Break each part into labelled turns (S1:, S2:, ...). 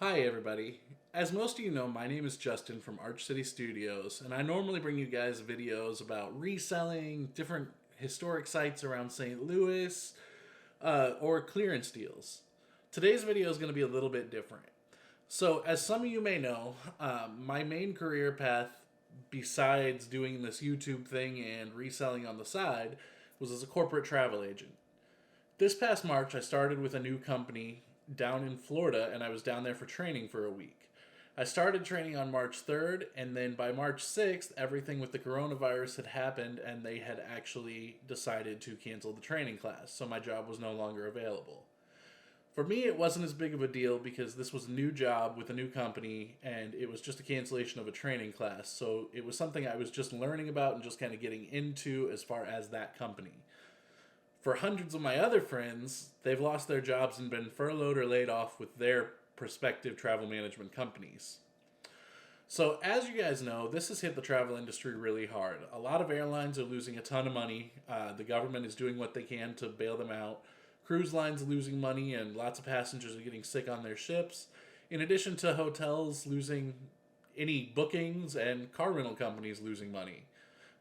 S1: Hi, everybody. As most of you know, my name is Justin from Arch City Studios, and I normally bring you guys videos about reselling different historic sites around St. Louis or clearance deals. Today's video is going to be a little bit different. So, as some of you may know, my main career path, besides doing this YouTube thing and reselling on the side, was as a corporate travel agent. This past March, I started with a new company down in Florida, and I was down there for training for a week. I started training on March 3rd, and then by March 6th, everything with the coronavirus had happened, and they had actually decided to cancel the training class, so my job was no longer available. For me, it wasn't as big of a deal because this was a new job with a new company, and it was just a cancellation of a training class, so it was something I was just learning about and just kind of getting into as far as that company. For hundreds of my other friends, they've lost their jobs and been furloughed or laid off with their prospective travel management companies. So, as you guys know, this has hit the travel industry really hard. A lot of airlines are losing a ton of money. The government is doing what they can to bail them out. Cruise lines are losing money, and lots of passengers are getting sick on their ships. In addition to hotels losing any bookings and car rental companies losing money.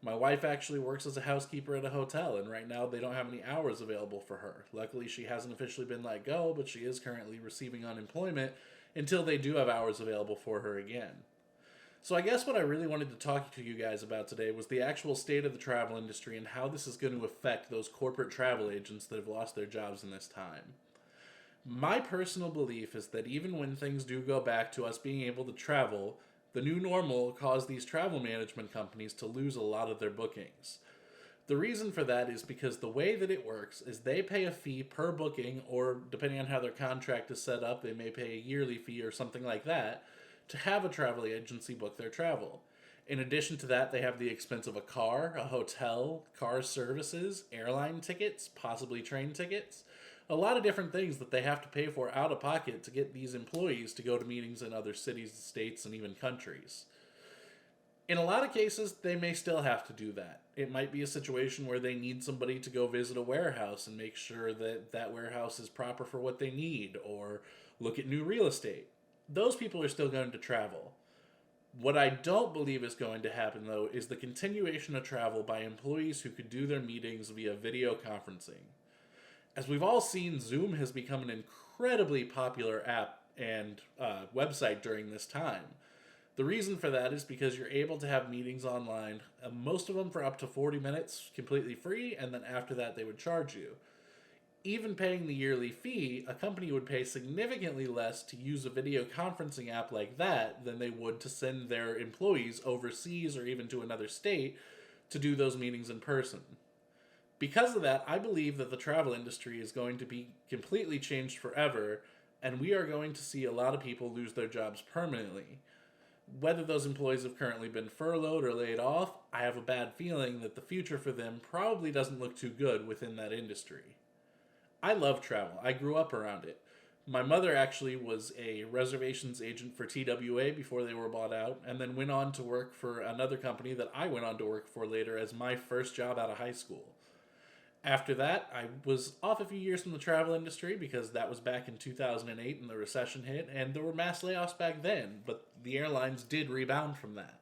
S1: My wife actually works as a housekeeper at a hotel, and right now they don't have any hours available for her. Luckily, she hasn't officially been let go, but she is currently receiving unemployment until they do have hours available for her again. So, I guess what I really wanted to talk to you guys about today was the actual state of the travel industry and how this is going to affect those corporate travel agents that have lost their jobs in this time. My personal belief is that even when things do go back to us being able to travel, the new normal will cause these travel management companies to lose a lot of their bookings. The reason for that is because the way that it works is they pay a fee per booking, or depending on how their contract is set up, they may pay a yearly fee or something like that to have a travel agency book their travel. In addition to that, they have the expense of a car, a hotel, car services, airline tickets, possibly train tickets, a lot of different things that they have to pay for out of pocket to get these employees to go to meetings in other cities, states, and even countries. In a lot of cases, they may still have to do that. It might be a situation where they need somebody to go visit a warehouse and make sure that that warehouse is proper for what they need, or look at new real estate. Those people are still going to travel. What I don't believe is going to happen, though, is the continuation of travel by employees who could do their meetings via video conferencing. As we've all seen, Zoom has become an incredibly popular app and website during this time. The reason for that is because you're able to have meetings online, most of them for up to 40 minutes, completely free, and then after that, they would charge you. Even paying the yearly fee, a company would pay significantly less to use a video conferencing app like that than they would to send their employees overseas or even to another state to do those meetings in person. Because of that, I believe that the travel industry is going to be completely changed forever, and we are going to see a lot of people lose their jobs permanently. Whether those employees have currently been furloughed or laid off, I have a bad feeling that the future for them probably doesn't look too good within that industry. I love travel. I grew up around it. My mother actually was a reservations agent for TWA before they were bought out, and then went on to work for another company that I went on to work for later as my first job out of high school. After that, I was off a few years from the travel industry because that was back in 2008 and the recession hit, and there were mass layoffs back then, but the airlines did rebound from that.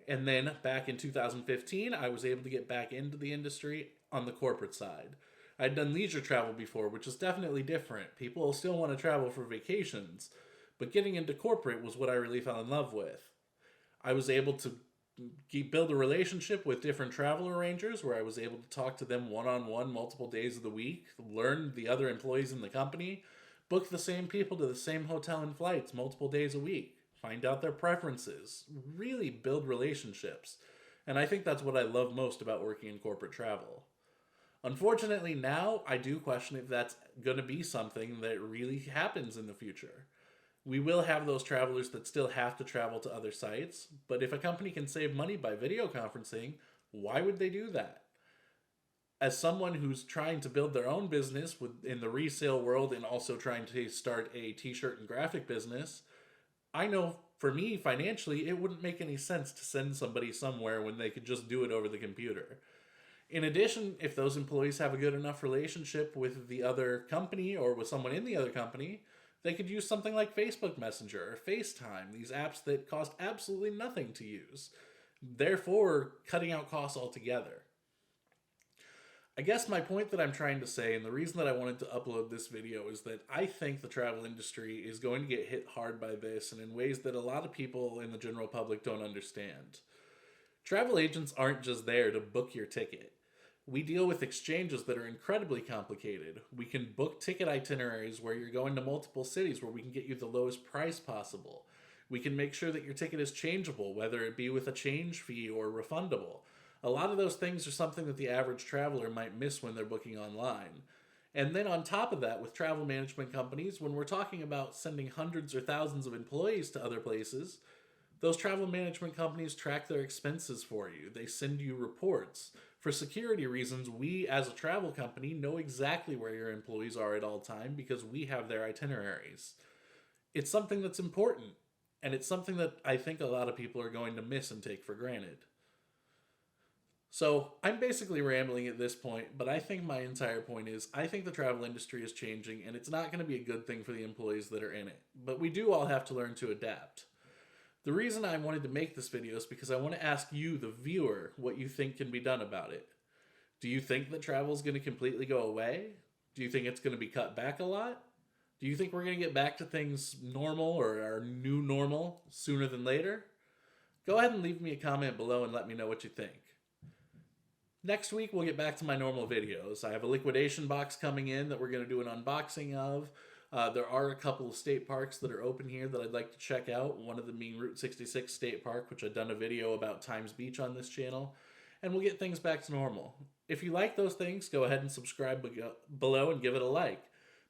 S1: And then back in 2015, I was able to get back into the industry on the corporate side. I'd done leisure travel before, which is definitely different. People still want to travel for vacations, but getting into corporate was what I really fell in love with. I was able to build a relationship with different travel arrangers where I was able to talk to them one on one multiple days of the week, learn the other employees in the company, book the same people to the same hotel and flights multiple days a week, find out their preferences, really build relationships. And I think that's what I love most about working in corporate travel. Unfortunately, now I do question if that's going to be something that really happens in the future. We will have those travelers that still have to travel to other sites, but if a company can save money by video conferencing, why would they do that? As someone who's trying to build their own business in the resale world and also trying to start a t-shirt and graphic business, I know for me financially it wouldn't make any sense to send somebody somewhere when they could just do it over the computer. In addition, if those employees have a good enough relationship with the other company or with someone in the other company, They could use something like Facebook Messenger or FaceTime, these apps that cost absolutely nothing to use, therefore cutting out costs altogether. I guess my point that I'm trying to say, and the reason that I wanted to upload this video, is that I think the travel industry is going to get hit hard by this and in ways that a lot of people in the general public don't understand. Travel agents aren't just there to book your ticket. We deal with exchanges that are incredibly complicated. We can book ticket itineraries where you're going to multiple cities where we can get you the lowest price possible. We can make sure that your ticket is changeable, whether it be with a change fee or refundable. A lot of those things are something that the average traveler might miss when they're booking online. And then on top of that, with travel management companies, when we're talking about sending hundreds or thousands of employees to other places, those travel management companies track their expenses for you. They send you reports. For security reasons, we as a travel company know exactly where your employees are at all time because we have their itineraries. It's something that's important, and it's something that I think a lot of people are going to miss and take for granted. So I'm basically rambling at this point, but I think my entire point is I think the travel industry is changing, and it's not going to be a good thing for the employees that are in it. But we do all have to learn to adapt. The reason I wanted to make this video is because I want to ask you, the viewer, what you think can be done about it. Do you think that travel is going to completely go away? Do you think it's going to be cut back a lot? Do you think we're going to get back to things normal or our new normal sooner than later? Go ahead and leave me a comment below and let me know what you think. Next week, we'll get back to my normal videos. I have a liquidation box coming in that we're going to do an unboxing of. There are a couple of state parks that are open here that I'd like to check out. One of them being Route 66 State Park, which I've done a video about Times Beach on this channel. And we'll get things back to normal. If you like those things, go ahead and subscribe below and give it a like.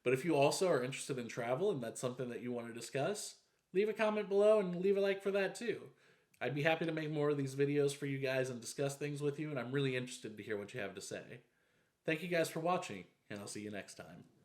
S1: But if you also are interested in travel and that's something that you want to discuss, leave a comment below and leave a like for that too. I'd be happy to make more of these videos for you guys and discuss things with you, and I'm really interested to hear what you have to say. Thank you guys for watching, and I'll see you next time.